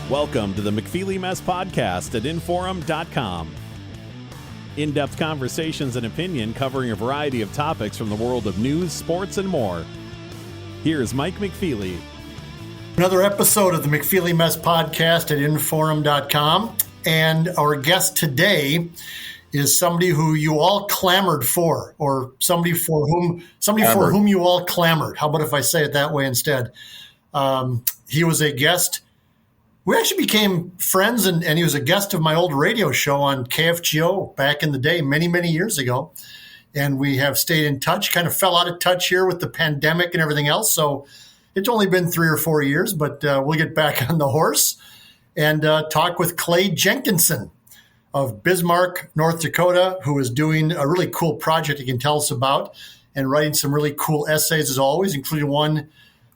Welcome to the McFeely Mess podcast at Inforum.com. In-depth conversations and opinion covering a variety of topics from the world of news, sports, and more. Here's Mike McFeely. Another episode of the McFeely Mess podcast at Inforum.com. And our guest today is somebody who you all clamored for, or somebody for whom you all clamored. How about if I say it that way instead? He was a guest. We actually became friends, and he was a guest of my old radio show on KFGO back in the day, many, many years ago. And we have stayed in touch, kind of fell out of touch here with the pandemic and everything else. So it's only been 3 or 4 years, but we'll get back on the horse and talk with Clay Jenkinson of Bismarck, North Dakota, who is doing a really cool project he can tell us about and writing some really cool essays as always, including one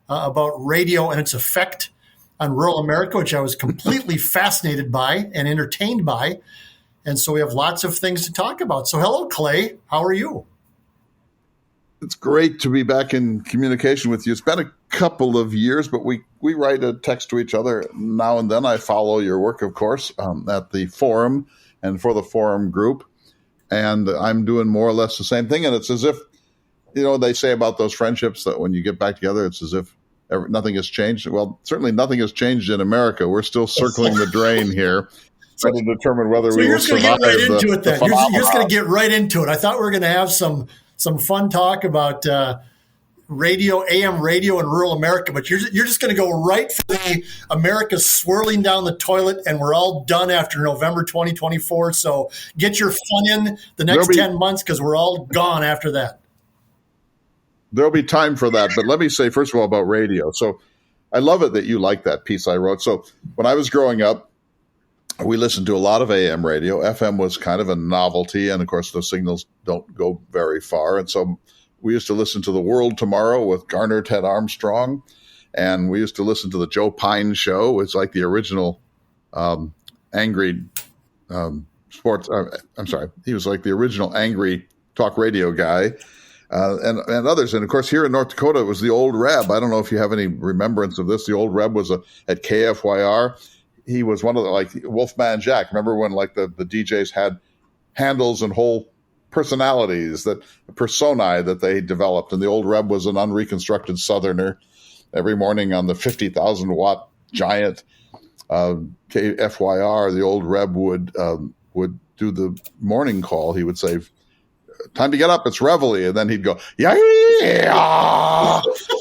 about radio and its effect on rural America, which I was completely fascinated by and entertained by. And so we have lots of things to talk about. So hello, Clay. How are you? It's great to be back in communication with you. It's been a couple of years, but we write a text to each other now and then. I follow your work, of course, at the Forum and for the Forum group. And I'm doing more or less the same thing. And it's as if, they say about those friendships that when you get back together, it's as if nothing has changed. Well, certainly nothing has changed in America. We're still circling the drain here, trying to determine whether we will survive the phenomenon. You're just going to get right into it. I thought we were going to have some fun talk about radio, AM radio in rural America, but you're just going to go right for the America's swirling down the toilet, and we're all done after November 2024. So get your fun in the next 10 months because we're all gone after that. There'll be time for that. But let me say, first of all, about radio. So I love it that you like that piece I wrote. So when I was growing up, we listened to a lot of AM radio. FM was kind of a novelty. And, of course, the signals don't go very far. And so we used to listen to The World Tomorrow with Garner Ted Armstrong. And we used to listen to the Joe Pine Show. It's like the original angry sports. I'm sorry. He was like the original angry talk radio guy. And others. And, of course, here in North Dakota, it was the old Reb. I don't know if you have any remembrance of this. The old Reb was at KFYR. He was one of the, Wolfman Jack. Remember when, the DJs had handles and whole personalities, personae that they developed. And the old Reb was an unreconstructed Southerner. Every morning on the 50,000-watt giant KFYR, the old Reb would do the morning call. He would say, "Time to get up, it's reveille." And then he'd go, "Yeah,"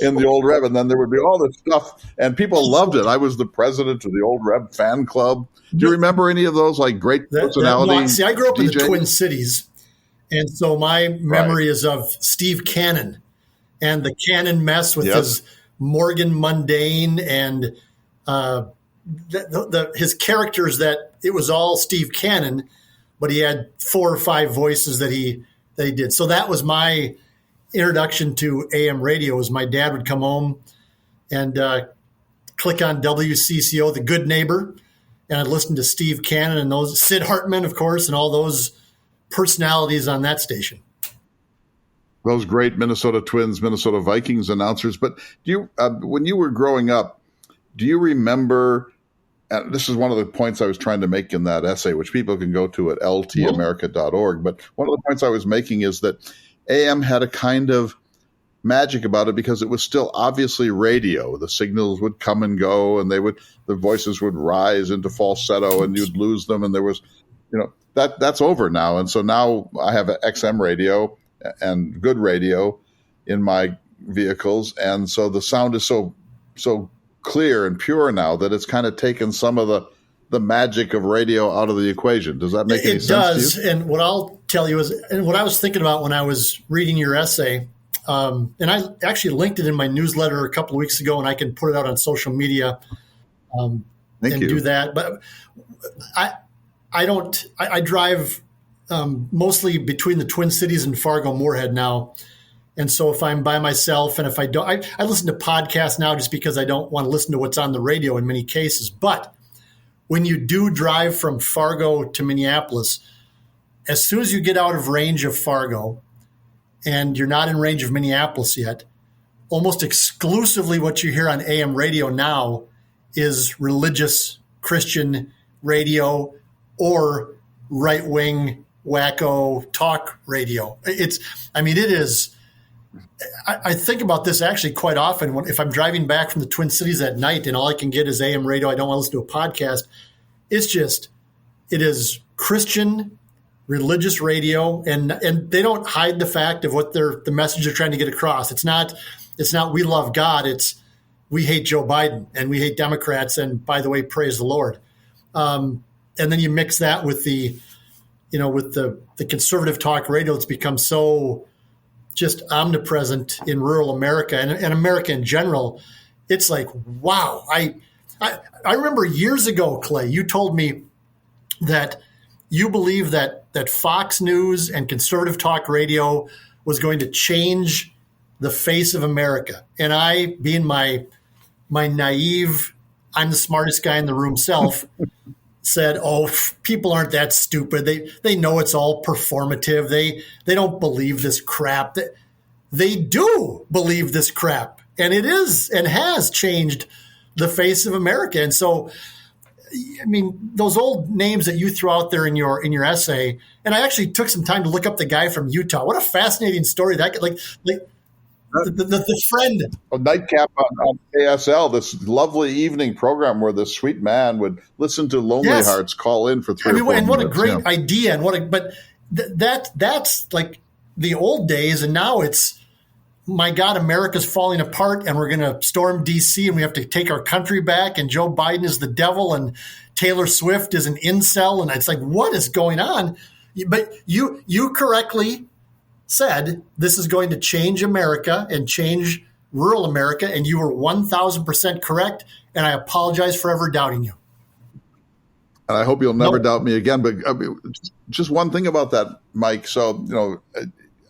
in the old Reb. And then there would be all this stuff. And people loved it. I was the president of the old Reb fan club. Do you remember any of those great personalities? See, I grew up in the Twin Cities. And so my memory is of Steve Cannon and the Cannon Mess with his Morgan Mundane and his characters, that it was all Steve Cannon, but he had 4 or 5 voices that he did. So that was my introduction to AM radio. Was my dad would come home and click on WCCO, the Good Neighbor, and I'd listen to Steve Cannon and those Sid Hartman, of course, and all those personalities on that station. Those great Minnesota Twins, Minnesota Vikings announcers. But do you, when you were growing up, do you remember? And this is one of the points I was trying to make in that essay, which people can go to at ltamerica.org. But one of the points I was making is that AM had a kind of magic about it because it was still obviously radio. The signals would come and go, and the voices would rise into falsetto, and you'd lose them. And there was, that's over now. And so now I have an XM radio and good radio in my vehicles, and so the sound is so clear and pure now that it's kind of taken some of the magic of radio out of the equation. Does that make any sense to you? It does. And what I'll tell you is, and what I was thinking about when I was reading your essay, and I actually linked it in my newsletter a couple of weeks ago, and I can put it out on social media do that. But I drive mostly between the Twin Cities and Fargo-Moorhead now. And so if I'm by myself, and if I don't, I listen to podcasts now just because I don't want to listen to what's on the radio in many cases. But when you do drive from Fargo to Minneapolis, as soon as you get out of range of Fargo and you're not in range of Minneapolis yet, almost exclusively what you hear on AM radio now is religious Christian radio or right-wing wacko talk radio. It is. I think about this actually quite often if I'm driving back from the Twin Cities at night and all I can get is AM radio. I don't want to listen to a podcast. It is Christian religious radio, and they don't hide the fact of what the message they're trying to get across. It's not we love God. It's we hate Joe Biden and we hate Democrats. And by the way, praise the Lord. And then you mix that with the conservative talk radio. It's become so just omnipresent in rural America and America in general. It's like, wow. I remember years ago, Clay, you told me that you believe that Fox News and conservative talk radio was going to change the face of America. And I, being my naive, I'm the smartest guy in the room self, said, oh, people aren't that stupid. They know it's all performative. They don't believe this crap. They do believe this crap. And it is and has changed the face of America. And so, I mean, those old names that you threw out there in your essay, and I actually took some time to look up the guy from Utah. What a fascinating story that the friend. A nightcap on ASL, this lovely evening program where this sweet man would listen to Lonely Hearts call in for 3 or 4 minutes. And what a great idea. But that's like the old days. And now it's, my God, America's falling apart and we're going to storm DC and we have to take our country back. And Joe Biden is the devil and Taylor Swift is an incel. And it's like, what is going on? But you correctly said this is going to change America and change rural America. And you were 1,000% correct. And I apologize for ever doubting you. And I hope you'll never doubt me again. But just one thing about that, Mike. So,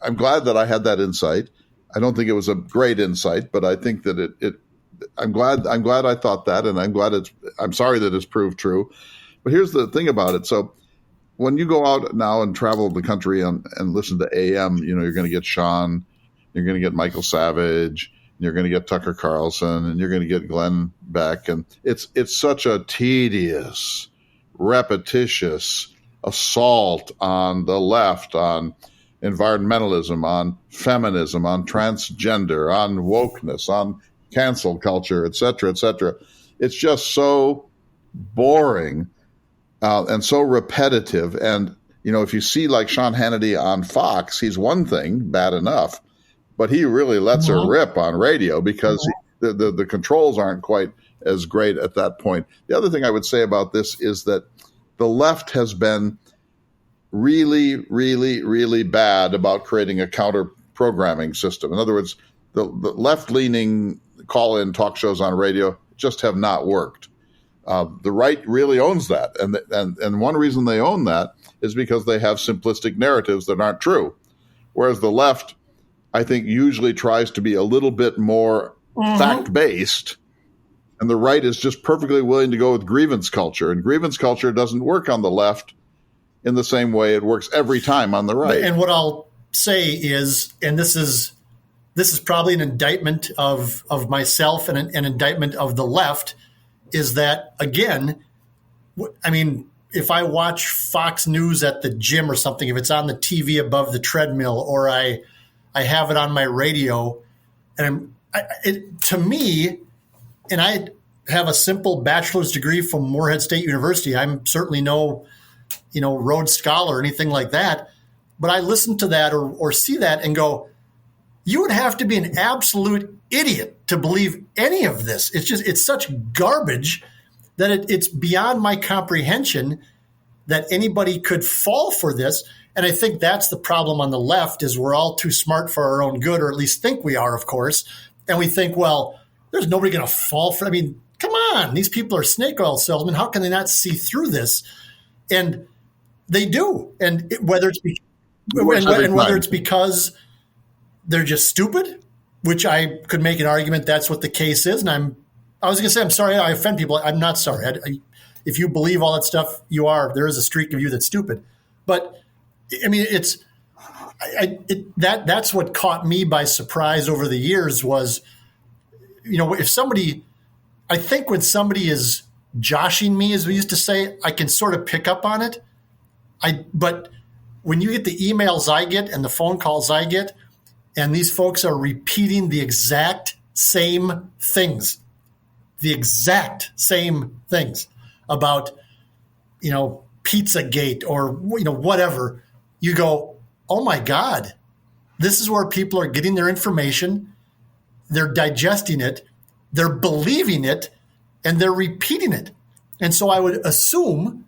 I'm glad that I had that insight. I don't think it was a great insight, but I think that I'm glad I thought that, and I'm sorry that it's proved true. But here's the thing about it. So when you go out now and travel the country and listen to AM, you're going to get Sean, you're going to get Michael Savage, you're going to get Tucker Carlson, and you're going to get Glenn Beck. And it's such a tedious, repetitious assault on the left, on environmentalism, on feminism, on transgender, on wokeness, on cancel culture, et cetera, et cetera. It's just so boring and so repetitive. And, if you see like Sean Hannity on Fox, he's one thing, bad enough, but he really lets her rip on radio because the controls aren't quite as great at that point. The other thing I would say about this is that the left has been really, really, really bad about creating a counter programming system. In other words, the left-leaning call-in talk shows on radio just have not worked. The right really owns that. And one reason they own that is because they have simplistic narratives that aren't true. Whereas the left, I think, usually tries to be a little bit more fact-based. And the right is just perfectly willing to go with grievance culture. And grievance culture doesn't work on the left in the same way it works every time on the right. And what I'll say is, and this is probably an indictment of myself and an indictment of the left, is that, again, I mean, if I watch Fox News at the gym or something, if it's on the TV above the treadmill or I have it on my radio, and to me, and I have a simple bachelor's degree from Morehead State University. I'm certainly no Rhodes Scholar or anything like that. But I listen to that or see that and go, you would have to be an absolute idiot to believe any of this. It's such garbage that it's beyond my comprehension that anybody could fall for this. And I think that's the problem on the left is we're all too smart for our own good, or at least think we are, of course. And we think, well, there's nobody going to fall for it. I mean, come on, these people are snake oil salesmen. How can they not see through this? And they do. And whether it's because they're just stupid, which I could make an argument that's what the case is. And I was going to say, I'm sorry I offend people. I'm not sorry. If you believe all that stuff, you are. There is a streak of you that's stupid. But I mean, that's what caught me by surprise over the years was, if somebody, I think when somebody is joshing me, as we used to say, I can sort of pick up on it. But when you get the emails I get and the phone calls I get, and these folks are repeating the exact same things about, Pizzagate or, whatever, you go, oh my God, this is where people are getting their information. They're digesting it, they're believing it, and they're repeating it. And so I would assume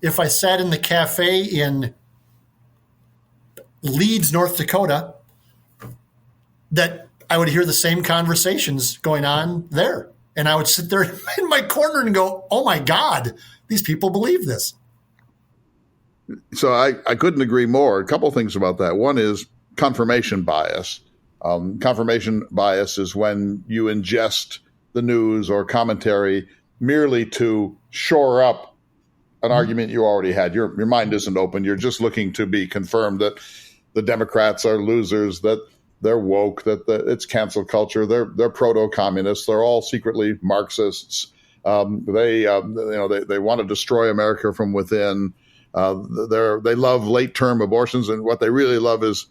if I sat in the cafe in Leeds, North Dakota, that I would hear the same conversations going on there. And I would sit there in my corner and go, oh my God, these people believe this. So I couldn't agree more. A couple of things about that. One is confirmation bias. Confirmation bias is when you ingest the news or commentary merely to shore up an argument you already had. Your mind isn't open. You're just looking to be confirmed that the Democrats are losers, that they're woke, that it's cancel culture, they're proto-communists, they're all secretly Marxists. They want to destroy America from within. They love late-term abortions, and what they really love is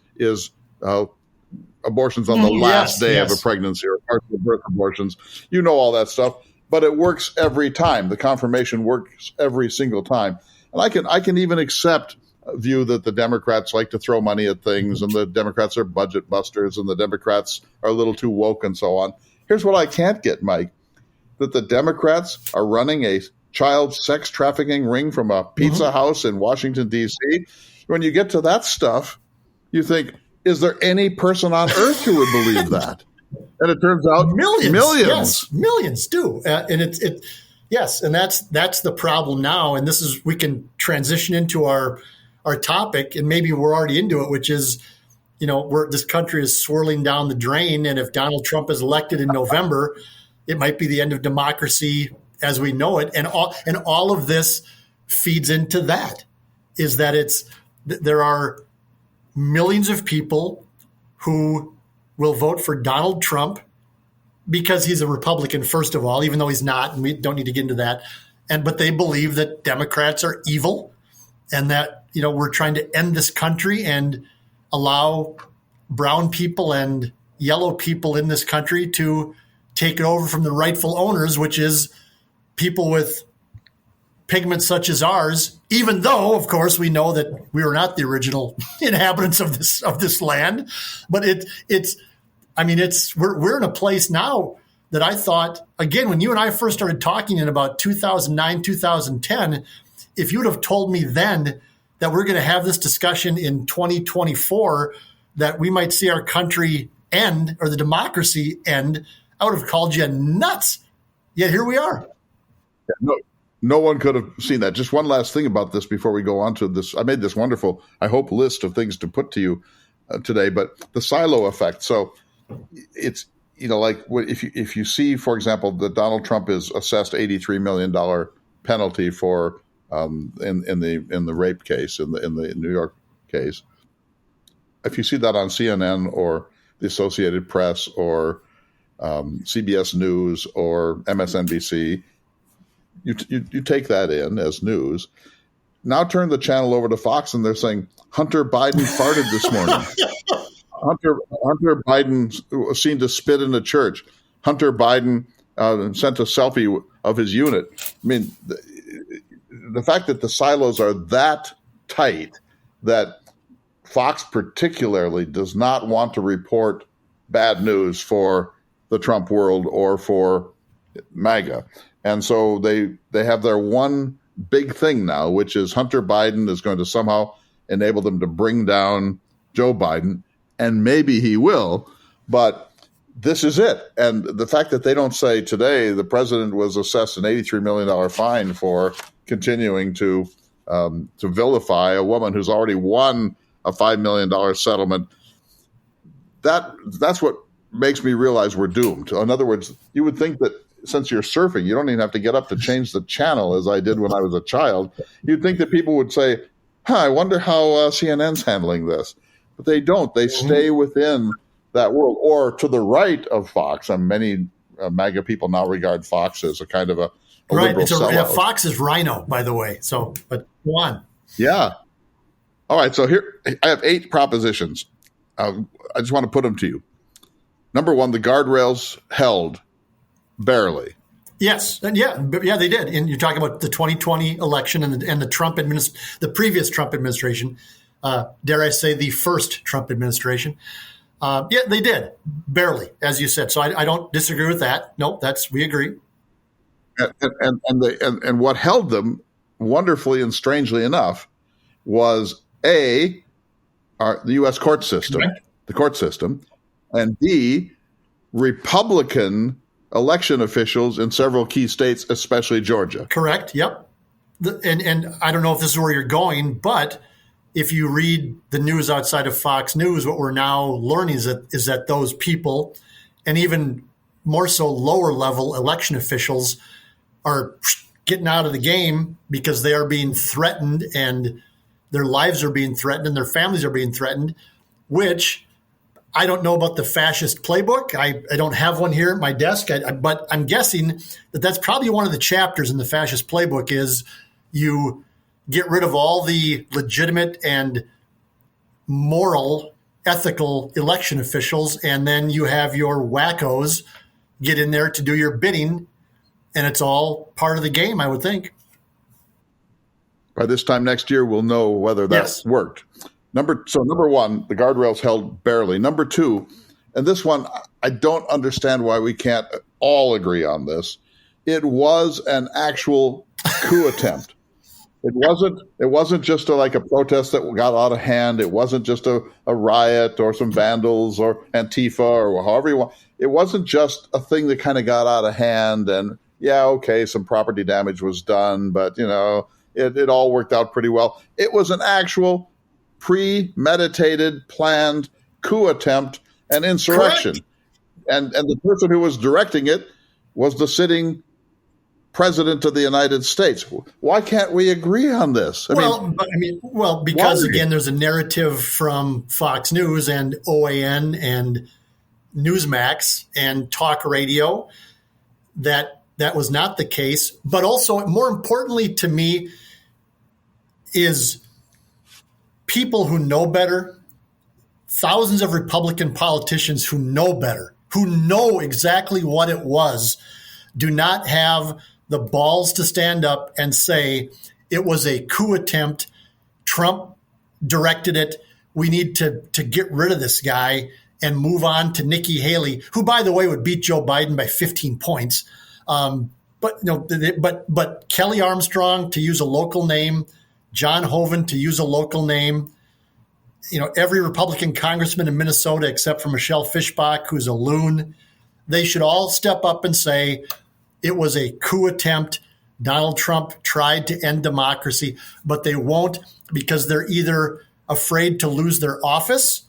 abortions on the last day of a pregnancy or partial birth abortions. You know all that stuff, but it works every time. The confirmation works every single time, and I can even accept a view that the Democrats like to throw money at things, and the Democrats are budget busters, and the Democrats are a little too woke, and so on. Here's what I can't get, Mike: that the Democrats are running a child sex trafficking ring from a pizza house in Washington, D.C. When you get to that stuff, you think, is there any person on earth who would believe that? And it turns out millions. Yes, millions do. And yes, and that's the problem now. And we can transition into our topic, and maybe we're already into it, which is, this country is swirling down the drain. And if Donald Trump is elected in November, it might be the end of democracy as we know it. And all of this feeds into that, is that there are millions of people who will vote for Donald Trump because he's a Republican, first of all, even though he's not, and we don't need to get into that. But they believe that Democrats are evil, and that, we're trying to end this country and allow brown people and yellow people in this country to take it over from the rightful owners, which is people with pigments such as ours, even though, of course, we know that we were not the original inhabitants of this land. But we're in a place now that I thought, again, when you and I first started talking in about 2009, 2010, if you would have told me then that we're going to have this discussion in 2024, that we might see our country end or the democracy end, I would have called you nuts. Yet here we are. No one could have seen that. Just one last thing about this before we go on to this. I made this wonderful, I hope, list of things to put to you today, but the silo effect. So it's, like if you see, for example, that Donald Trump is assessed $83 million penalty for in the rape case, in the New York case. If you see that on CNN or the Associated Press or CBS News or MSNBC, you take that in as news. Now turn the channel over to Fox, and they're saying Hunter Biden farted this morning. Hunter Biden was seen to spit in a church. Hunter Biden sent a selfie of his unit. I mean, the fact that the silos are that tight that Fox particularly does not want to report bad news for the Trump world or for MAGA. And so they have their one big thing now, which is Hunter Biden is going to somehow enable them to bring down Joe Biden, and maybe he will, but this is it. And the fact that they don't say today the president was assessed an $83 million fine for continuing to vilify a woman who's already won a $5 million settlement, that's what makes me realize we're doomed. In other words, you would think that since you're surfing, you don't even have to get up to change the channel as I did when I was a child. You'd think that people would say, I wonder how CNN's handling this. But they don't. They stay within that world. Or to the right of Fox, and many MAGA people now regard Fox as a kind of Right. liberal sellout. Fox is Rhino, by the way. So, but go on. Yeah. All right. So here I have 8 propositions. I just want to put them to you. Number 1, the guardrails held barely. Yes, and yeah, they did. And you're talking about the 2020 election and the previous Trump administration. Dare I say, the first Trump administration? Yeah, they did barely, as you said. So I don't disagree with that. Nope, we agree. And what held them wonderfully and strangely enough was the U.S. court system, Correct. the court system, and B, Republican election officials in several key states, especially Georgia. Correct. Yep. And I don't know if this is where you're going, but if you read the news outside of Fox News, what we're now learning is that those people, and even more so lower level election officials, are getting out of the game because they are being threatened and their lives are being threatened and their families are being threatened, which I don't know about the fascist playbook. I don't have one here at my desk, but I'm guessing that that's probably one of the chapters in the fascist playbook is you get rid of all the legitimate and moral, ethical election officials, and then you have your wackos get in there to do your bidding, and it's all part of the game, I would think. By this time next year, we'll know whether that worked. Number 1, the guardrails held barely. Number 2, and this one, I don't understand why we can't all agree on this. It was an actual coup attempt. It wasn't just like a protest that got out of hand. It wasn't just a riot or some vandals or Antifa or however you want. It wasn't just a thing that kind of got out of hand and, some property damage was done, but, it all worked out pretty well. It was an actual premeditated, planned coup attempt and insurrection. And the person who was directing it was the sitting president of the United States. Why can't we agree on this? Because again, there's a narrative from Fox News and OAN and Newsmax and talk radio that was not the case. But also, more importantly to me, is people who know better, thousands of Republican politicians who know better, who know exactly what it was, do not have the balls to stand up and say it was a coup attempt. Trump directed it. We need to get rid of this guy and move on to Nikki Haley, who, by the way, would beat Joe Biden by 15 points. But Kelly Armstrong, to use a local name, John Hoeven, to use a local name, every Republican congressman in Minnesota except for Michelle Fischbach, who's a loon, they should all step up and say it was a coup attempt. Donald Trump tried to end democracy, but they won't because they're either afraid to lose their office,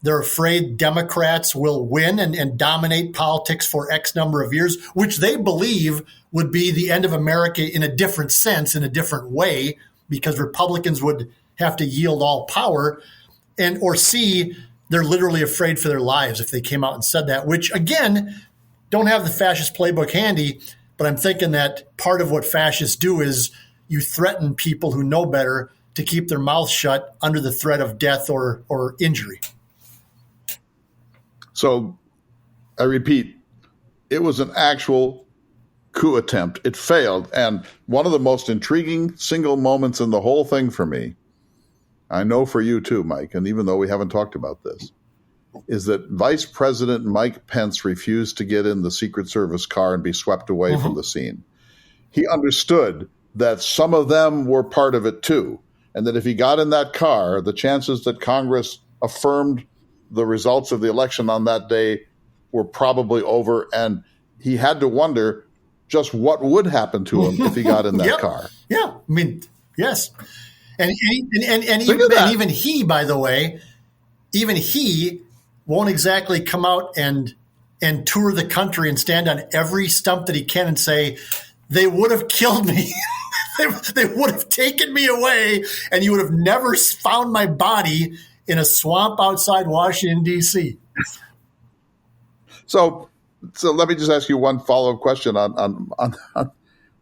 they're afraid Democrats will win and dominate politics for X number of years, which they believe would be the end of America in a different sense, in a different way, because Republicans would have to yield all power. Or C, they're literally afraid for their lives if they came out and said that, which, again, don't have the fascist playbook handy, but I'm thinking that part of what fascists do is you threaten people who know better to keep their mouths shut under the threat of death or injury. So, I repeat, it was an actual coup attempt. It failed. And one of the most intriguing single moments in the whole thing for me, I know for you too, Mike, and even though we haven't talked about this, is that Vice President Mike Pence refused to get in the Secret Service car and be swept away from the scene. He understood that some of them were part of it too, and that if he got in that car, the chances that Congress affirmed the results of the election on that day were probably over, and he had to wonder just what would happen to him if he got in that car. Yeah, yes. And even he, by the way, even he won't exactly come out and tour the country and stand on every stump that he can and say, they would have killed me. They would have taken me away, and you would have never found my body in a swamp outside Washington, D.C. So let me just ask you one follow-up question on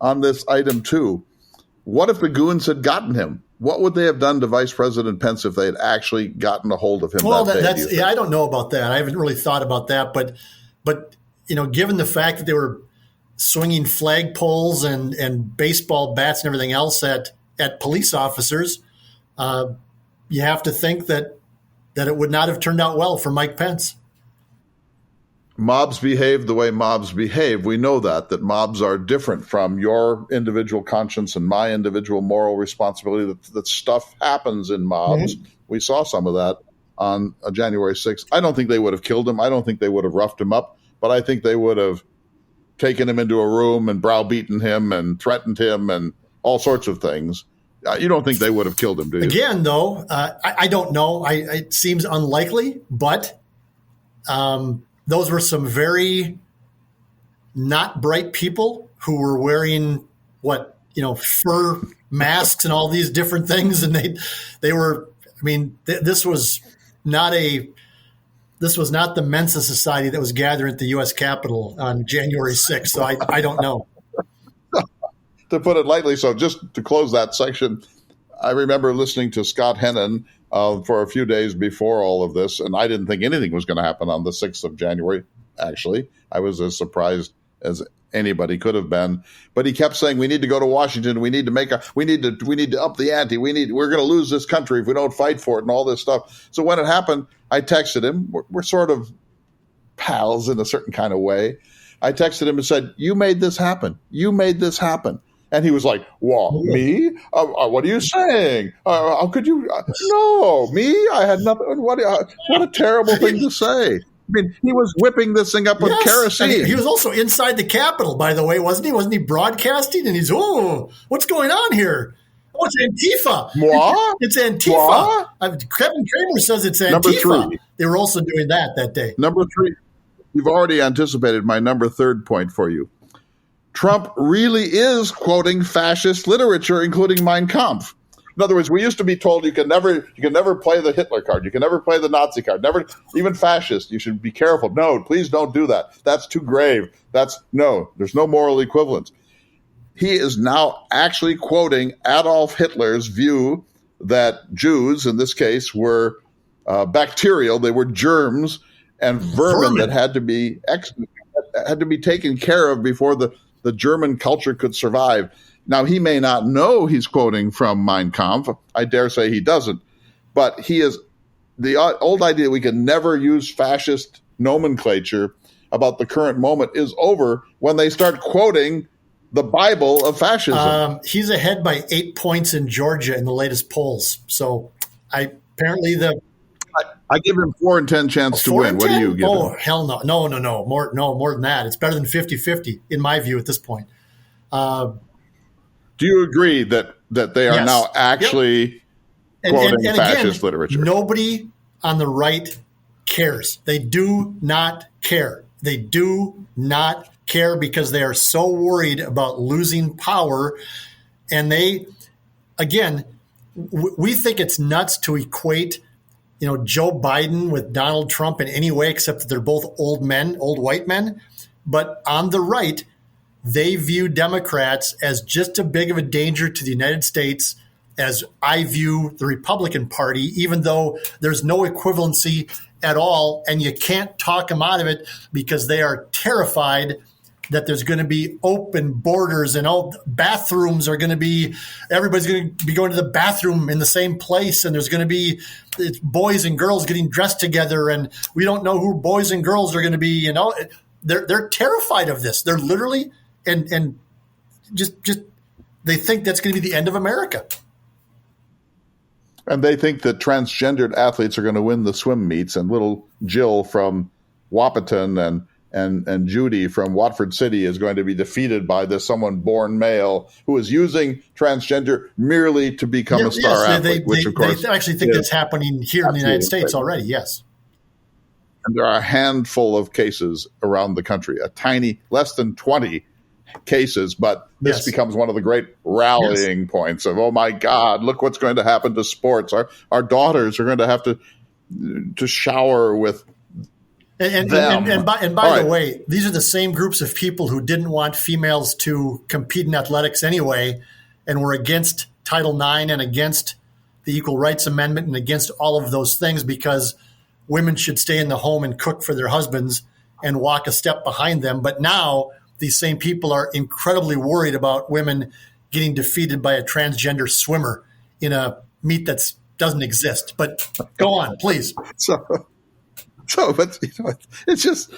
on this item too. What if the goons had gotten him? What would they have done to Vice President Pence if they had actually gotten a hold of him? Well, that day, I don't know about that. I haven't really thought about that, but given the fact that they were swinging flagpoles and baseball bats and everything else at police officers, you have to think that it would not have turned out well for Mike Pence. Mobs behave the way mobs behave. We know that mobs are different from your individual conscience and my individual moral responsibility, that stuff happens in mobs. Mm-hmm. We saw some of that on January 6th. I don't think they would have killed him. I don't think they would have roughed him up, but I think they would have taken him into a room and browbeaten him and threatened him and all sorts of things. You don't think they would have killed him, do you? Again, though, I don't know. It seems unlikely, but those were some very not bright people who were wearing fur masks and all these different things, and they were. I mean, this was not the Mensa Society that was gathering at the U.S. Capitol on January 6th. So I don't know. To put it lightly, so just to close that section, I remember listening to Scott Hennon for a few days before all of this, and I didn't think anything was going to happen on the 6th of January. Actually, I was as surprised as anybody could have been. But he kept saying, we need to go to Washington. We need to up the ante. We're going to lose this country if we don't fight for it and all this stuff. So when it happened, I texted him. We're sort of pals in a certain kind of way. I texted him and said, you made this happen. You made this happen. And he was like, "What, me? What are you saying? How could you? No, me? I had nothing. What a terrible thing to say." I mean, he was whipping this thing up with kerosene. And he was also inside the Capitol, by the way, wasn't he? Wasn't he broadcasting? And he's, what's going on here? Oh, it's Antifa. What? It's Antifa. What? Kevin Kramer says it's Antifa. Number 3. They were also doing that day. Number 3. You've already anticipated my number 3rd point for you. Trump really is quoting fascist literature, including Mein Kampf. In other words, we used to be told you can never play the Hitler card, you can never play the Nazi card, never, even fascist. You should be careful. No, please don't do that. That's too grave. There's no moral equivalence. He is now actually quoting Adolf Hitler's view that Jews, in this case, were bacterial. They were germs and vermin that had to be taken care of before the German culture could survive. Now, he may not know he's quoting from Mein Kampf. I dare say he doesn't. But he is the old idea we can never use fascist nomenclature about the current moment is over when they start quoting the Bible of fascism. He's ahead by 8 points in Georgia in the latest polls. So I give him 4 in 10 chance to win. What do you give him? Oh, hell no. No. More than that. It's better than 50-50 in my view at this point. Do you agree that they are now actually quoting fascist literature? Nobody on the right cares. They do not care. They do not care because they are so worried about losing power. And we think it's nuts to equate Joe Biden with Donald Trump in any way except that they're both old white men. But on the right, they view Democrats as just as big of a danger to the United States as I view the Republican Party, even though there's no equivalency at all. And you can't talk them out of it because they are terrified that there's going to be open borders and all bathrooms are going to be, everybody's going to be going to the bathroom in the same place. And there's going to be boys and girls getting dressed together. And we don't know who boys and girls are going to be. They're terrified of this. They're literally, and just they think that's going to be the end of America. And they think that transgendered athletes are going to win the swim meets, and little Jill from Wahpeton and Judy from Watford City is going to be defeated by someone born male who is using transgender merely to become a star athlete, which of course they actually think that's happening here in the United States already. Yes. And there are a handful of cases around the country, a tiny, less than 20 cases, but this becomes one of the great rallying points of, oh my God, look what's going to happen to sports. Our daughters are going to have to shower with And by All the right. way, these are the same groups of people who didn't want females to compete in athletics anyway, and were against Title IX and against the Equal Rights Amendment and against all of those things because women should stay in the home and cook for their husbands and walk a step behind them. But now these same people are incredibly worried about women getting defeated by a transgender swimmer in a meet that doesn't exist. But go on, please. But it's just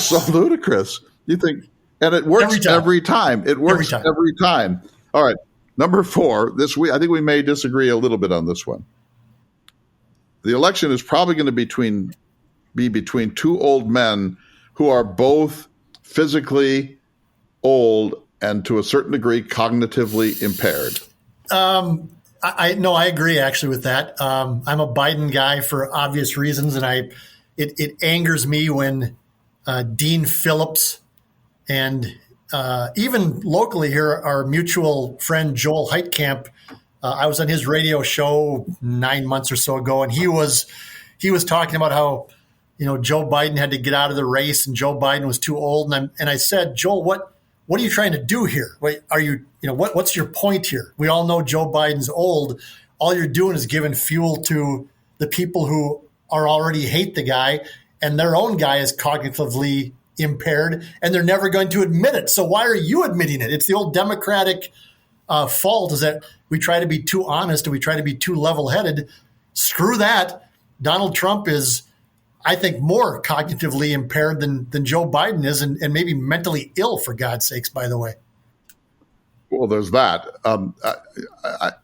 so ludicrous. You think, and it works every time. It works every time. All right, number 4 this week. I think we may disagree a little bit on this one. The election is probably going to be between two old men who are both physically old and to a certain degree cognitively impaired. I agree actually with that. I'm a Biden guy for obvious reasons, and it angers me when Dean Phillips and even locally here, our mutual friend Joel Heitkamp. I was on his radio show 9 months or so ago, and he was talking about how Joe Biden had to get out of the race, and Joe Biden was too old. And I said, Joel, what are you trying to do here? What's your point here? We all know Joe Biden's old. All you're doing is giving fuel to the people who already hate the guy, and their own guy is cognitively impaired, and they're never going to admit it. So why are you admitting it? It's the old Democratic fault, is that we try to be too honest and we try to be too level-headed. Screw that. Donald Trump is, I think, more cognitively impaired than Joe Biden is, and maybe mentally ill, for God's sakes, by the way. Well, there's that.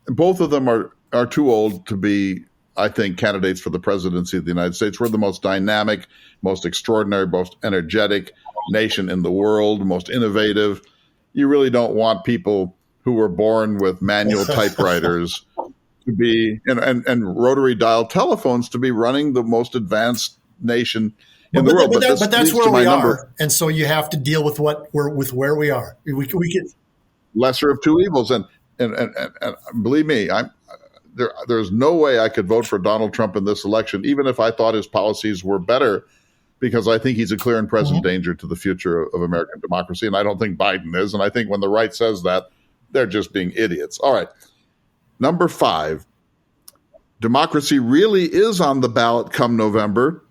Both of them are too old to be, I think, candidates for the presidency of the United States. We're the most dynamic, most extraordinary, most energetic nation in the world, most innovative. You really don't want people who were born with manual typewriters to be and rotary dial telephones to be running the most advanced nation in the world. But that's where we are, and so you have to deal with where we are. We can lesser of two evils, and believe me, there's no way I could vote for Donald Trump in this election, even if I thought his policies were better, because I think he's a clear and present danger to the future of American democracy, and I don't think Biden is. And I think when the right says that, they're just being idiots. All right. Number 5, democracy really is on the ballot come November,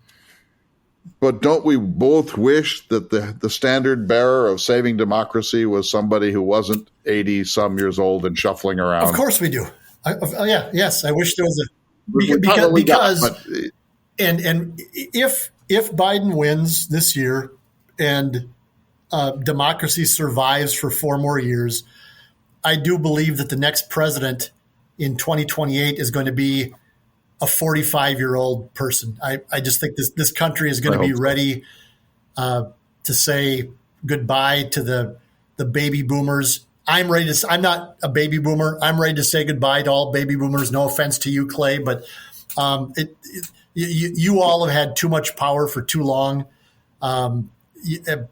but don't we both wish that the standard bearer of saving democracy was somebody who wasn't 80-some years old and shuffling around? Of course we do. Yes, I wish there was and if Biden wins this year and democracy survives for 4 more years, I do believe that the next president in 2028 is going to be a 45-year-old person. I just think this country is going to be ready to say goodbye to the baby boomers. I'm not a baby boomer. I'm ready to say goodbye to all baby boomers. No offense to you, Clay, but you all have had too much power for too long.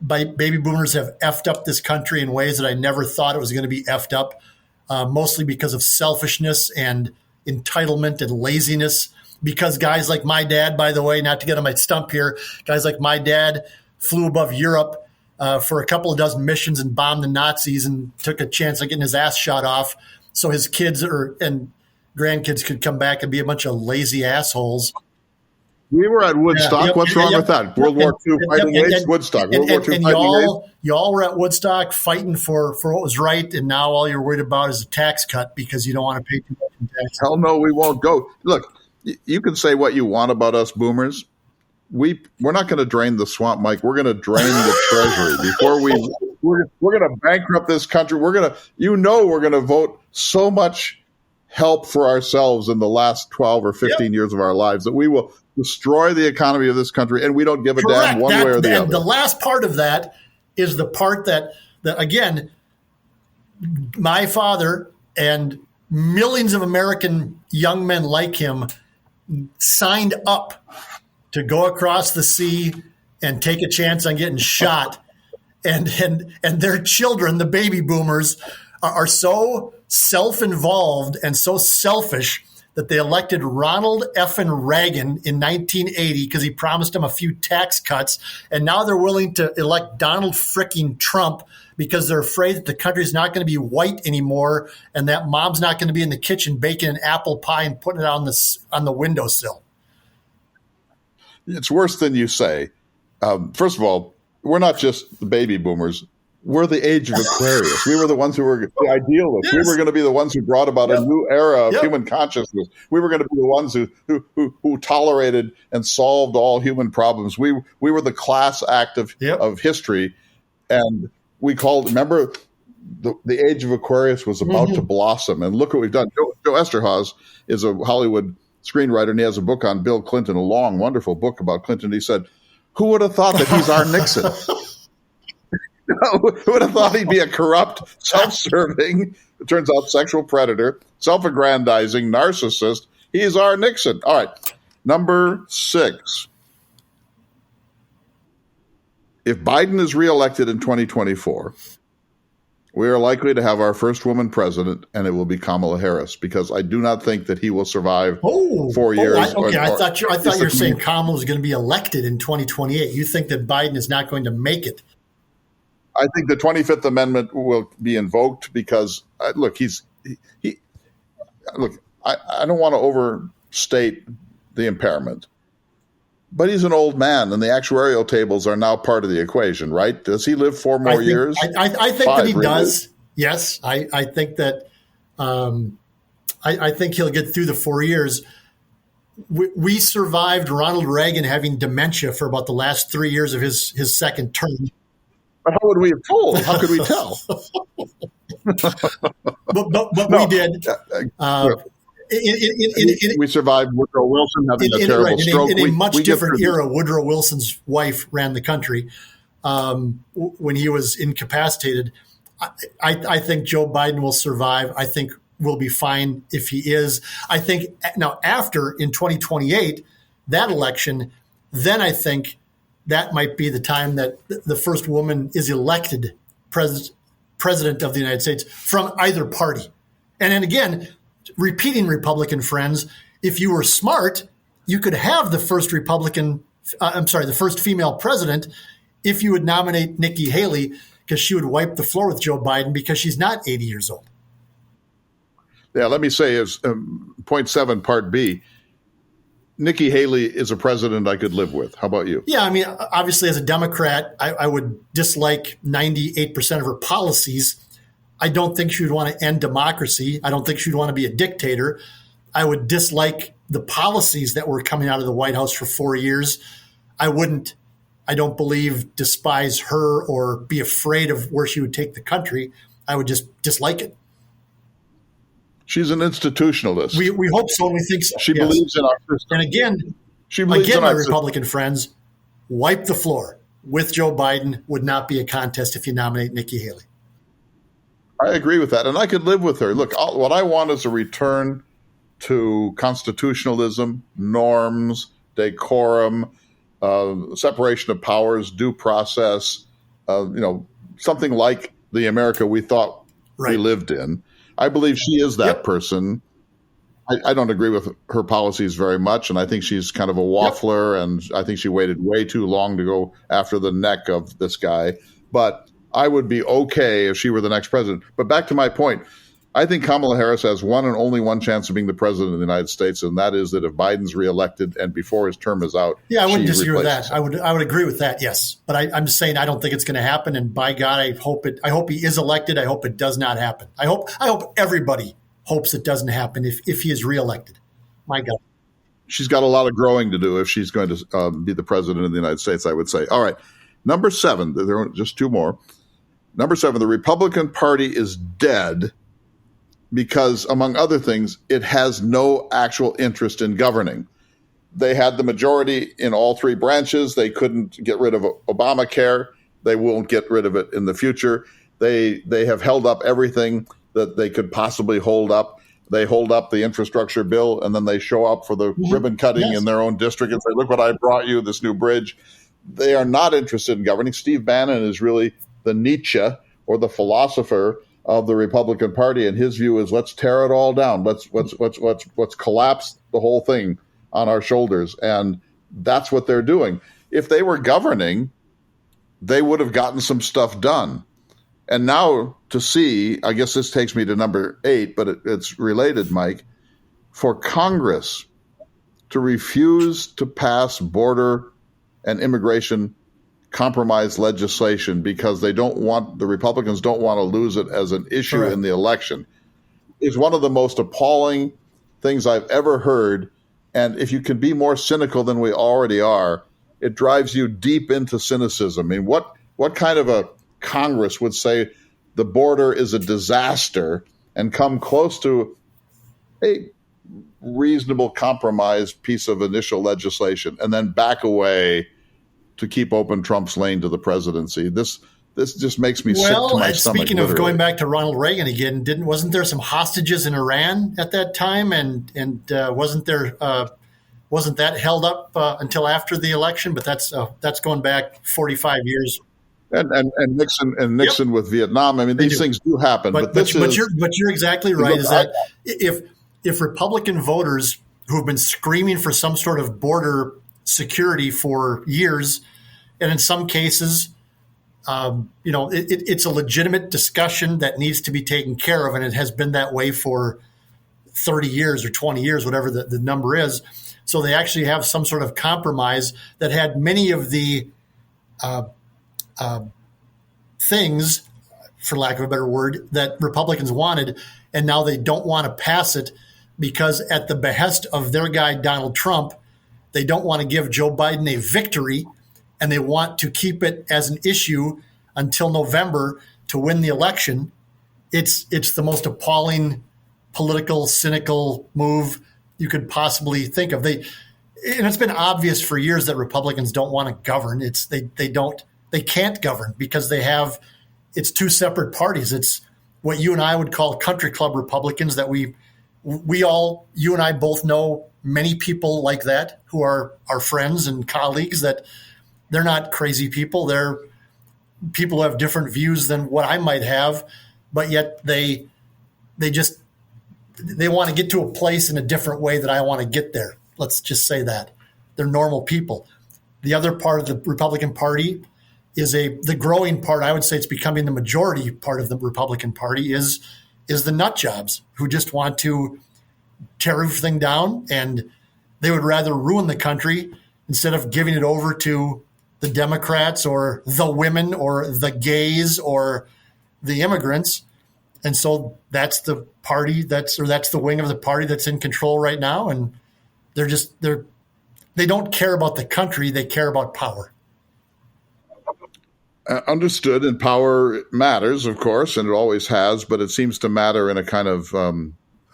Baby boomers have effed up this country in ways that I never thought it was going to be effed up, mostly because of selfishness and entitlement and laziness. Because guys like my dad, by the way, not to get on my stump here, guys like my dad flew above Europe for a couple of dozen missions and bombed the Nazis and took a chance of getting his ass shot off so his kids and grandkids could come back and be a bunch of lazy assholes. We were at Woodstock. What's wrong with that? World War II fighting age? Woodstock. World War II fighting age? Y'all were at Woodstock fighting for what was right, and now all you're worried about is a tax cut because you don't want to pay too much in taxes. Hell no, we won't go. Look, you can say what you want about us boomers. We're not going to drain the swamp, Mike. We're going to drain the treasury before we're going to bankrupt this country. We're going to vote so much help for ourselves in the last 12 or 15 years of our lives that we will destroy the economy of this country, and we don't give a damn one way or the other. The last part of that is the part that again, my father and millions of American young men like him signed up to go across the sea and take a chance on getting shot, and their children, the baby boomers, are so self-involved and so selfish that they elected Ronald effing Reagan in 1980 because he promised him a few tax cuts. And now they're willing to elect Donald fricking Trump because they're afraid that the country's not going to be white anymore and that mom's not going to be in the kitchen baking an apple pie and putting it on the windowsill. It's worse than you say. First of all, we're not just the baby boomers. We're the age of Aquarius. We were the ones who were the idealists. Yes. We were going to be the ones who brought about a new era of human consciousness. We were going to be the ones who tolerated and solved all human problems. We were the class act of history. And we called, remember, the age of Aquarius was about to blossom. And look what we've done. Joe Esterhazy is a Hollywood screenwriter, and he has a book on Bill Clinton, a long, wonderful book about Clinton. He said, who would have thought that he's our Nixon? Who would have thought he'd be a corrupt, self-serving, it turns out sexual predator, self-aggrandizing, narcissist? He's our Nixon. All right. Number 6. If Biden is reelected in 2024, we are likely to have our first woman president, and it will be Kamala Harris, because I do not think that he will survive 4 years. I thought you were saying Kamala was going to be elected in 2028. You think that Biden is not going to make it? I think the 25th Amendment will be invoked because, look, I don't want to overstate the impairment, but he's an old man, and the actuarial tables are now part of the equation, right? Does he live 4 more years? I think that he does. Yes, I think that. I think he'll get through the 4 years. We survived Ronald Reagan having dementia for about the last 3 years of his second term. But how would we have told? How could we tell? but we did. We survived Woodrow Wilson having a terrible stroke. In a much different era, Woodrow Wilson's wife ran the country when he was incapacitated. I think Joe Biden will survive. I think we'll be fine if he is. I think now after in 2028, that election, then I think that might be the time that the first woman is elected president of the United States from either party. And then again, repeating Republican friends, if you were smart, you could have the first the first female president if you would nominate Nikki Haley, because she would wipe the floor with Joe Biden because she's not 80 years old. Yeah, let me say is point 7, part B. Nikki Haley is a president I could live with. How about you? Yeah, I mean, obviously as a Democrat, I would dislike 98% of her policies. I don't think she would want to end democracy. I don't think she would want to be a dictator. I would dislike the policies that were coming out of the White House for 4 years. I don't believe, despise her or be afraid of where she would take the country. I would just dislike it. She's an institutionalist. We hope so, and we think so. She believes in our system. And again, my Republican friends, wipe the floor with Joe Biden would not be a contest if you nominate Nikki Haley. I agree with that, and I could live with her. Look, what I want is a return to constitutionalism, norms, decorum, separation of powers, due process, something like the America we thought we lived in. I believe she is that person. I don't agree with her policies very much, and I think she's kind of a waffler, and I think she waited way too long to go after the neck of this guy. But I would be okay if she were the next president. But back to my point, I think Kamala Harris has one and only one chance of being the president of the United States, and that is that if Biden's reelected and before his term is out, I wouldn't disagree with that. I would agree with that. Yes, but I'm just saying I don't think it's going to happen. And by God, I hope he is elected. I hope it does not happen. I hope everybody hopes it doesn't happen if he is reelected. My God, she's got a lot of growing to do if she's going to be the president of the United States, I would say. All right, number 7. There are just 2 more. Number 7. The Republican Party is dead because, among other things, it has no actual interest in governing. They had the majority in all 3 branches. They couldn't get rid of Obamacare. They won't get rid of it in the future. They have held up everything that they could possibly hold up. They hold up the infrastructure bill, and then they show up for the ribbon cutting in their own district and say, look what I brought you, this new bridge. They are not interested in governing. Steve Bannon is really the Nietzsche or the philosopher of the Republican Party, and his view is let's tear it all down. Let's collapse the whole thing on our shoulders, and that's what they're doing. If they were governing, they would have gotten some stuff done. And now to see, I guess this takes me to number 8, but it's related, Mike, for Congress to refuse to pass border and immigration compromise legislation because the Republicans don't want to lose it as an issue Correct. in the election is one of the most appalling things I've ever heard. And if you can be more cynical than we already are, it drives you deep into cynicism. I mean, what kind of a Congress would say the border is a disaster and come close to a reasonable compromise piece of initial legislation and then back away to keep open Trump's lane to the presidency? This just makes me sick to my stomach. Speaking of going back to Ronald Reagan again, wasn't there some hostages in Iran at that time, and wasn't that held up until after the election? But that's going back 45 years. And Nixon with Vietnam. I mean, these things do happen. But you're exactly right. Is that if Republican voters who have been screaming for some sort of border security for years, and in some cases, it's a legitimate discussion that needs to be taken care of, and it has been that way for 30 years or 20 years, whatever the number is. So they actually have some sort of compromise that had many of the things, for lack of a better word, that Republicans wanted, and now they don't want to pass it because at the behest of their guy, Donald Trump, they don't want to give Joe Biden a victory, and they want to keep it as an issue until November to win the election. It's the most appalling political, cynical move you could possibly think of. And it's been obvious for years that Republicans don't want to govern. They can't govern because it's two separate parties. It's what you and I would call country club Republicans that you and I both know many people like that who are our friends and colleagues, that they're not crazy people. They're people who have different views than what I might have, but yet they want to get to a place in a different way that I want to get there. Let's just say that. They're normal people. The other part of the Republican Party is the growing part. I would say it's becoming the majority part of the Republican Party is the nut jobs who just want to tear everything down, and they would rather ruin the country instead of giving it over to the Democrats or the women or the gays or the immigrants. And so that's the party that's the wing of the party that's in control right now. And they don't care about the country. They care about power. Understood. And power matters, of course, and it always has, but it seems to matter in a kind of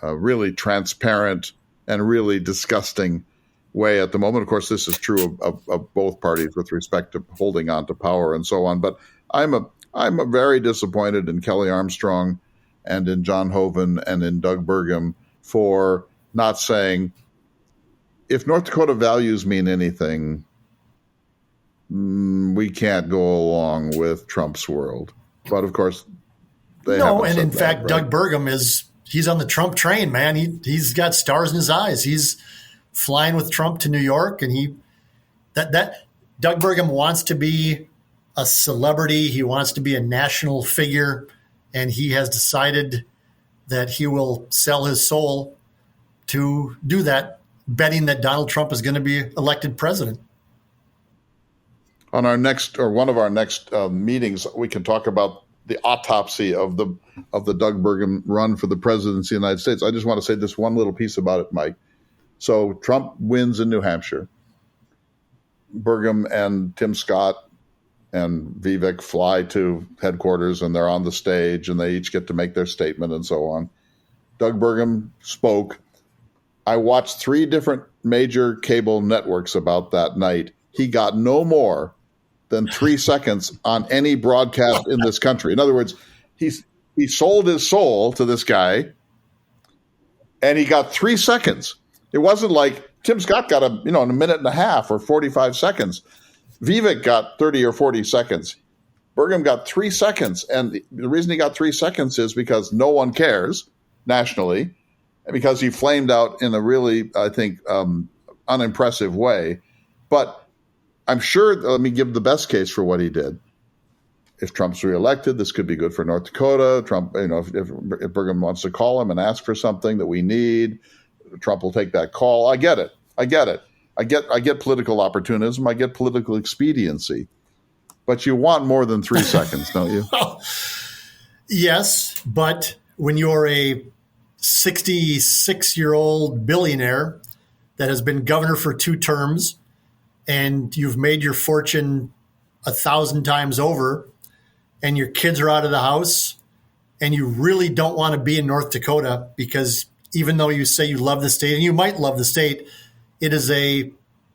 really transparent and really disgusting way at the moment. Of course, this is true of both parties with respect to holding on to power and so on. But I'm very disappointed in Kelly Armstrong and in John Hoeven and in Doug Burgum for not saying, if North Dakota values mean anything, we can't go along with Trump's world. But of course, in fact, right? Doug Burgum he's on the Trump train, man. He's got stars in his eyes. He's flying with Trump to New York, and Doug Burgum wants to be a celebrity. He wants to be a national figure, and he has decided that he will sell his soul to do that, betting that Donald Trump is going to be elected president. On our next, or one of our next meetings, we can talk about the autopsy of the Doug Burgum run for the presidency of the United States. I just want to say this one little piece about it, Mike. So Trump wins in New Hampshire. Burgum and Tim Scott and Vivek fly to headquarters, and they're on the stage, and they each get to make their statement and so on. Doug Burgum spoke. I watched 3 different major cable networks about that night. He got no more than 3 seconds on any broadcast in this country. In other words, he sold his soul to this guy, and he got 3 seconds. It wasn't like Tim Scott got in a minute and a half or 45 seconds. Vivek got 30 or 40 seconds. Burgum got 3 seconds. And the reason he got 3 seconds is because no one cares nationally, because he flamed out in a really, I think, unimpressive way. But I'm sure, let me give the best case for what he did. If Trump's reelected, this could be good for North Dakota. Trump, if Burgum wants to call him and ask for something that we need, Trump will take that call. I get it. I get political opportunism. I get political expediency. But you want more than 3 seconds, don't you? Yes, but when you're a 66-year-old billionaire that has been governor for 2 terms and you've made your fortune 1,000 times over, and your kids are out of the house, and you really don't want to be in North Dakota because even though you say you love the state, and you might love the state, it is a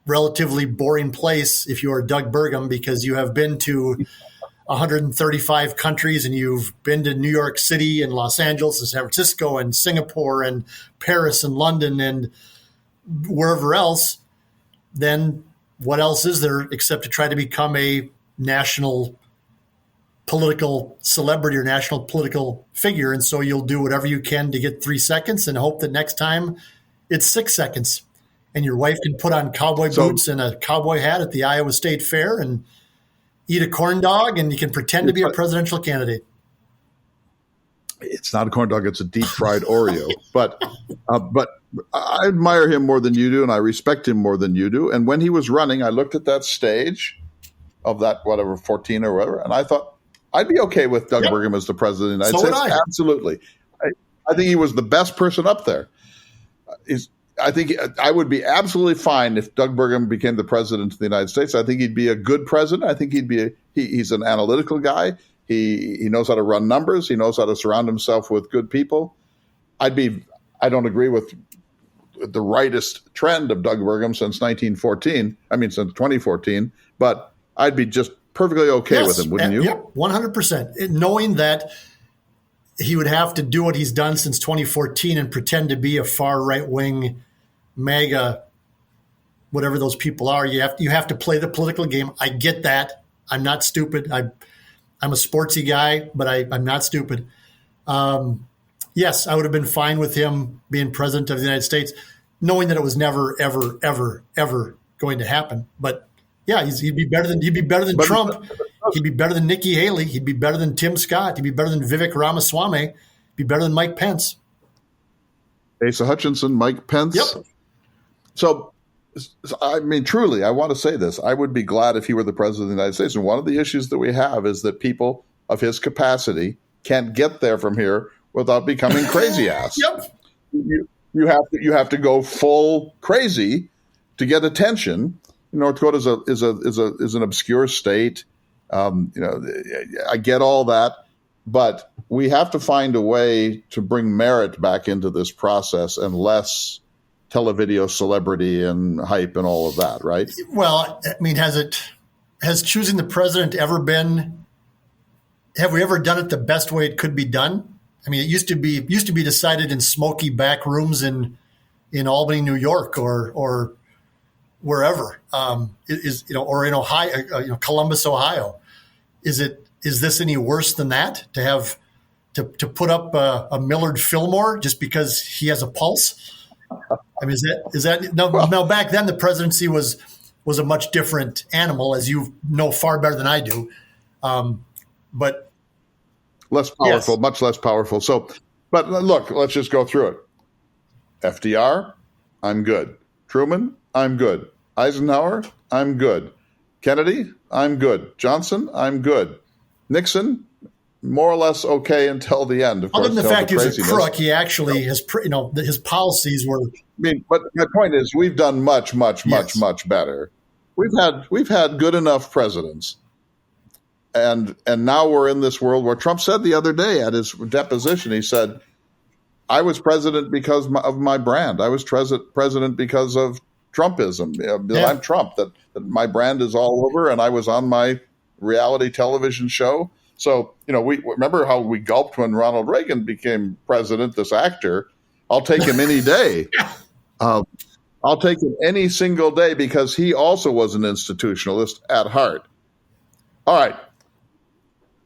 relatively boring place if you are Doug Burgum because you have been to 135 countries and you've been to New York City and Los Angeles and San Francisco and Singapore and Paris and London and wherever else. Then what else is there except to try to become a national political celebrity or national political figure? And so you'll do whatever you can to get 3 seconds and hope that next time it's 6 seconds. And your wife can put on cowboy boots and a cowboy hat at the Iowa State Fair and eat a corn dog, and you can pretend to be a presidential candidate. It's not a corn dog; it's a deep fried Oreo. But I admire him more than you do, and I respect him more than you do. And when he was running, I looked at that stage of that 14 or whatever, and I thought I'd be okay with Doug Burgum as the president of the United States. Absolutely, I think he was the best person up there. I think I would be absolutely fine if Doug Burgum became the president of the United States. I think he'd be a good president. I think he's an analytical guy. He knows how to run numbers. He knows how to surround himself with good people. I don't agree with the rightist trend of Doug Burgum since 2014, but I'd be just perfectly okay with him, wouldn't you? Yep, 100%. Knowing that he would have to do what he's done since 2014 and pretend to be a far right-wing MAGA, whatever those people are. You have to play the political game. I get that. I'm not stupid. I'm a sportsy guy, but I'm not stupid. Yes, I would have been fine with him being president of the United States, knowing that it was never, ever, ever, ever going to happen. But yeah, he'd be better than Trump. He'd be better than Nikki Haley. He'd be better than Tim Scott. He'd be better than Vivek Ramaswamy. He'd be better than Mike Pence. Asa Hutchinson, Mike Pence. Yep. So, I mean, truly, I want to say this. I would be glad if he were the president of the United States. And one of the issues that we have is that people of his capacity can't get there from here without becoming crazy ass. Yep. You have to go full crazy to get attention. North Dakota is an obscure state. I get all that, but we have to find a way to bring merit back into this process and less televideo celebrity and hype and all of that, right? Well, I mean, has choosing the president ever been? Have we ever done it the best way it could be done? I mean, it used to be decided in smoky back rooms in Albany, New York, or wherever, or in Ohio, Columbus, Ohio. Is this any worse than that? To have to put up a Millard Fillmore just because he has a pulse? I mean, is that no? Back then, the presidency was a much different animal, as you know far better than I do. But less powerful, yes. Much less powerful. So, but look, let's just go through it. FDR, I'm good. Truman, I'm good. Eisenhower, I'm good. Kennedy, I'm good. Johnson, I'm good. Nixon, more or less okay until the end. Of course, other than the fact he was a crook, he actually his policies were. I mean, but my point is, we've done much better. We've had good enough presidents, and now we're in this world where Trump said the other day at his deposition, he said, "I was president because of my brand. I was president because of Trumpism. I'm Trump. That my brand is all over, and I was on my reality television show." So, we remember how we gulped when Ronald Reagan became president, this actor. I'll take him any day. I'll take him any single day because he also was an institutionalist at heart. All right.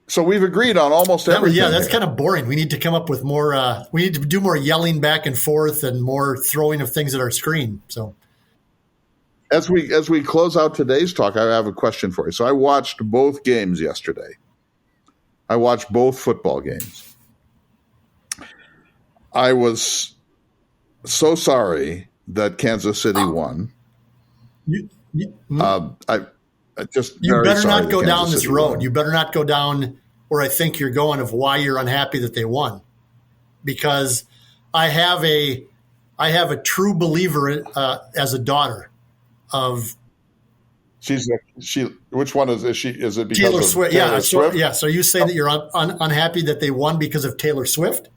So we've agreed on almost everything. Yeah, that's here. kind of boring. We need to come up with more. We need to do more yelling back and forth and more throwing of things at our screen. So, as we close out today's talk, I have a question for you. So I watched both games yesterday. I watched both football games. I was so sorry that Kansas City won. You better not go down this road. You better not go down where I think you're going of why you're unhappy that they won, because I have a true believer as a daughter of. Which one is she? Is it because Taylor of Swift? Taylor Swift? Yeah. So you say that you're unhappy that they won because of Taylor Swift?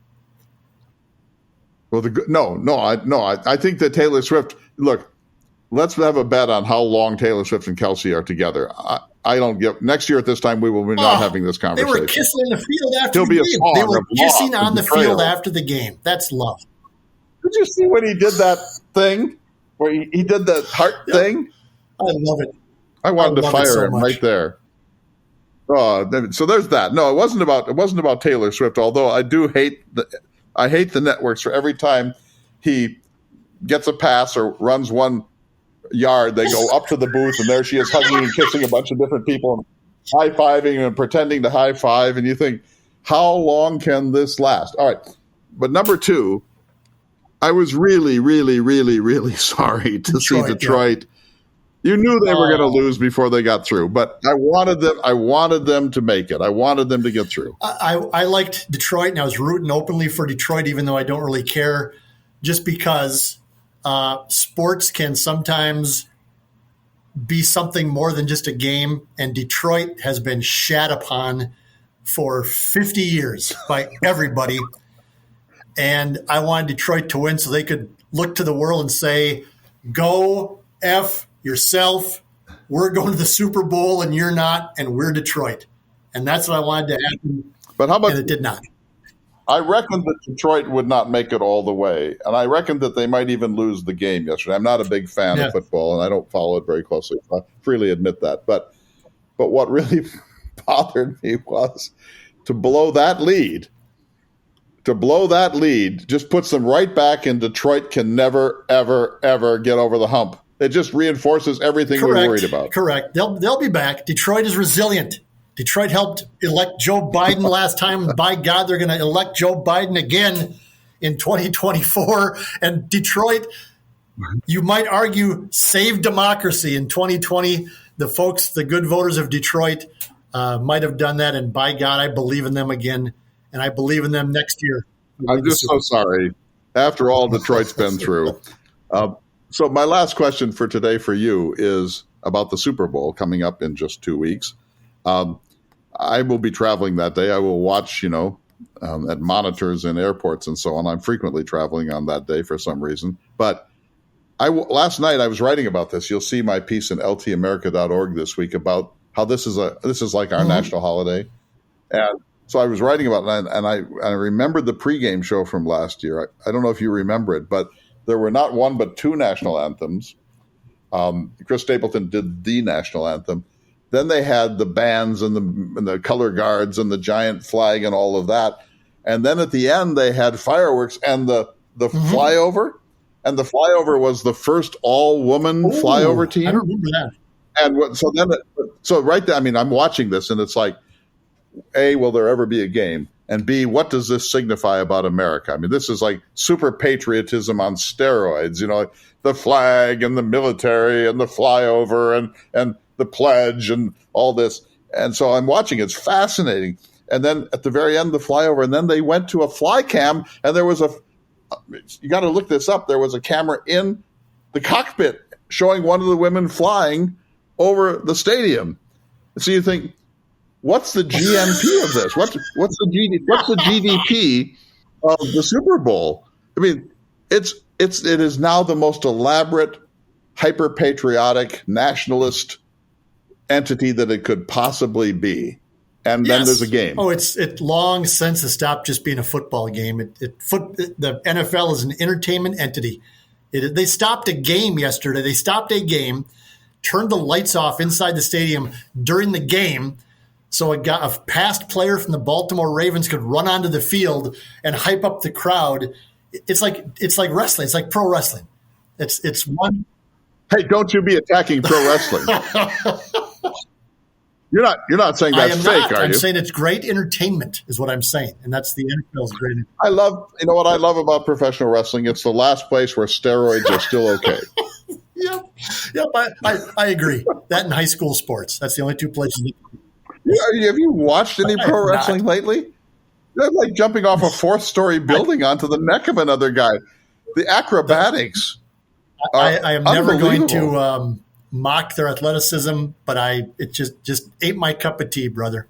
Well, I think that Taylor Swift. Look, let's have a bet on how long Taylor Swift and Kelsey are together. I don't get. Next year at this time, we will be not having this conversation. They were kissing in the field after There'll the be a game. song They were of kissing love on the betrayal. field after the game. That's love. Did you see when he did that thing where he did that heart thing? I love it. I wanted to fire so him much. right there. So there's that. No, it wasn't about Taylor Swift. Although I hate the networks for every time he gets a pass or runs 1 yard, they go up to the booth and there she is hugging and kissing a bunch of different people and high-fiving and pretending to high-five. And you think, how long can this last? All right. But number 2, I was really, really, really, really sorry to see Detroit. You knew they were going to lose before they got through, but I wanted them to make it. I wanted them to get through. I liked Detroit, and I was rooting openly for Detroit, even though I don't really care, just because sports can sometimes be something more than just a game, and Detroit has been shat upon for 50 years by everybody. And I wanted Detroit to win so they could look to the world and say, go F yourself. We're going to the Super Bowl and you're not, and we're Detroit. And that's what I wanted to happen. But how about, and it did not. I reckoned that Detroit would not make it all the way. And I reckoned that they might even lose the game yesterday. I'm not a big fan of football, and I don't follow it very closely. I freely admit that. But what really bothered me was to blow that lead. To blow that lead just puts them right back in Detroit can never, ever, ever get over the hump. It just reinforces everything we're worried about. Correct. They'll be back. Detroit is resilient. Detroit helped elect Joe Biden last time. By God, they're going to elect Joe Biden again in 2024. And Detroit, you might argue, saved democracy in 2020. The folks, the good voters of Detroit, might have done that. And by God, I believe in them again. And I believe in them next year. I'm just so sorry. After all Detroit's been through. So my last question for today for you is about the Super Bowl coming up in just 2 weeks. I will be traveling that day. I will watch, at monitors in airports and so on. I'm frequently traveling on that day for some reason. But last night I was writing about this. You'll see my piece in ltamerica.org this week about how this is like our national holiday. And so I was writing about it, and I remembered the pregame show from last year. I don't know if you remember it, but there were not one but 2 national anthems. Chris Stapleton did the national anthem. Then they had the bands and the color guards and the giant flag and all of that. And then at the end, they had fireworks and the flyover. And the flyover was the first all-woman flyover team. I don't remember that. And so right there, I mean, I'm watching this, and it's like, A, will there ever be a game? And B, what does this signify about America? I mean, this is like super patriotism on steroids, the flag and the military and the flyover and the pledge and all this. And so I'm watching. It's fascinating. And then at the very end, the flyover. And then they went to a fly cam, and there was you got to look this up. There was a camera in the cockpit showing one of the women flying over the stadium. So you think, what's the GNP of this? What's the GDP of the Super Bowl? I mean, it is now the most elaborate, hyper patriotic, nationalist entity that it could possibly be. And then there's a game. Oh, it long since has stopped just being a football game. The NFL is an entertainment entity. They stopped a game yesterday. They stopped a game, turned the lights off inside the stadium during the game so a past player from the Baltimore Ravens could run onto the field and hype up the crowd. It's like wrestling. It's like pro wrestling. It's one. Hey, don't you be attacking pro wrestling. You're not saying that's fake, are you? I'm saying it's great entertainment is what I'm saying. And that's the NFL's great. You know what I love about professional wrestling? It's the last place where steroids are still okay. Yep, I agree. That and high school sports. That's the only two places. Have you watched any pro wrestling lately? They're like jumping off a 4th-story building onto the neck of another guy. The acrobatics. I am never going to mock their athleticism, but it just ain't my cup of tea, brother.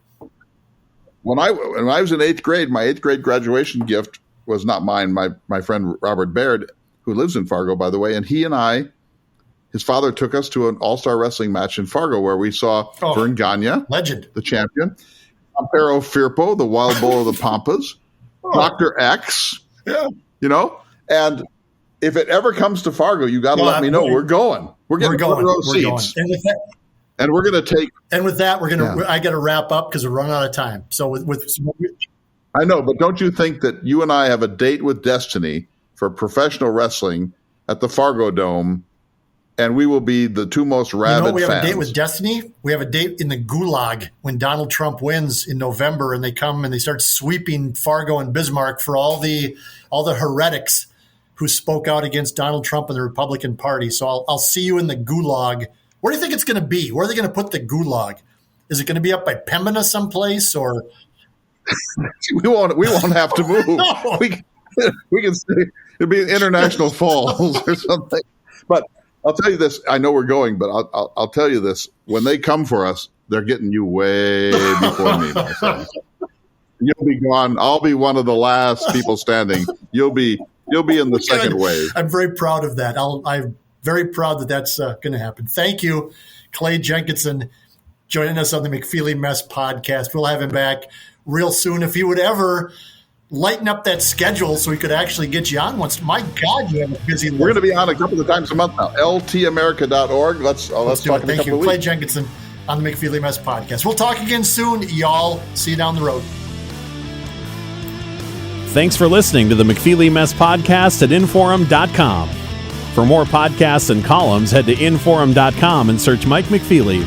When I was in 8th grade, my 8th grade graduation gift was not mine. My friend Robert Baird, who lives in Fargo, by the way, and he and his father took us to an all-star wrestling match in Fargo where we saw Vern Gagne, legend, the champion, Ampero Firpo, the wild bull of the Pampas, Dr. X, and if it ever comes to Fargo, you got to let me know. We're going. We're getting front row seats. And we're going to take. And with that, I got to wrap up because we're running out of time. So I know, but don't you think that you and I have a date with destiny for professional wrestling at the Fargo Dome, and we will be the two most rabid we have fans. a date with destiny? We have a date in the Gulag when Donald Trump wins in November, and they come and they start sweeping Fargo and Bismarck for all the heretics who spoke out against Donald Trump and the Republican Party. So I'll see you in the Gulag. Where do you think it's going to be? Where are they going to put the Gulag? Is it going to be up by Pembina someplace, or we won't have to move? No. We can stay. It'll be in International Falls or something. But I'll tell you this. I know we're going, but I'll tell you this. When they come for us, they're getting you way before me, my friend. You'll be gone. I'll be one of the last people standing. You'll be in the second wave. I'm very proud of that. I'm very proud that that's going to happen. Thank you, Clay Jenkinson, joining us on the McFeely Mess podcast. We'll have him back real soon. If he would ever lighten up that schedule so we could actually get you on once. My God, you have a busy life. We're going to be on a couple of times a month now. ltamerica.org. Let's talk in a couple Thank you. of weeks. Clay Jenkinson on the McFeely Mess podcast. We'll talk again soon, y'all. See you down the road. Thanks for listening to the McFeely Mess podcast at Inforum.com. For more podcasts and columns, head to Inforum.com and search Mike McFeely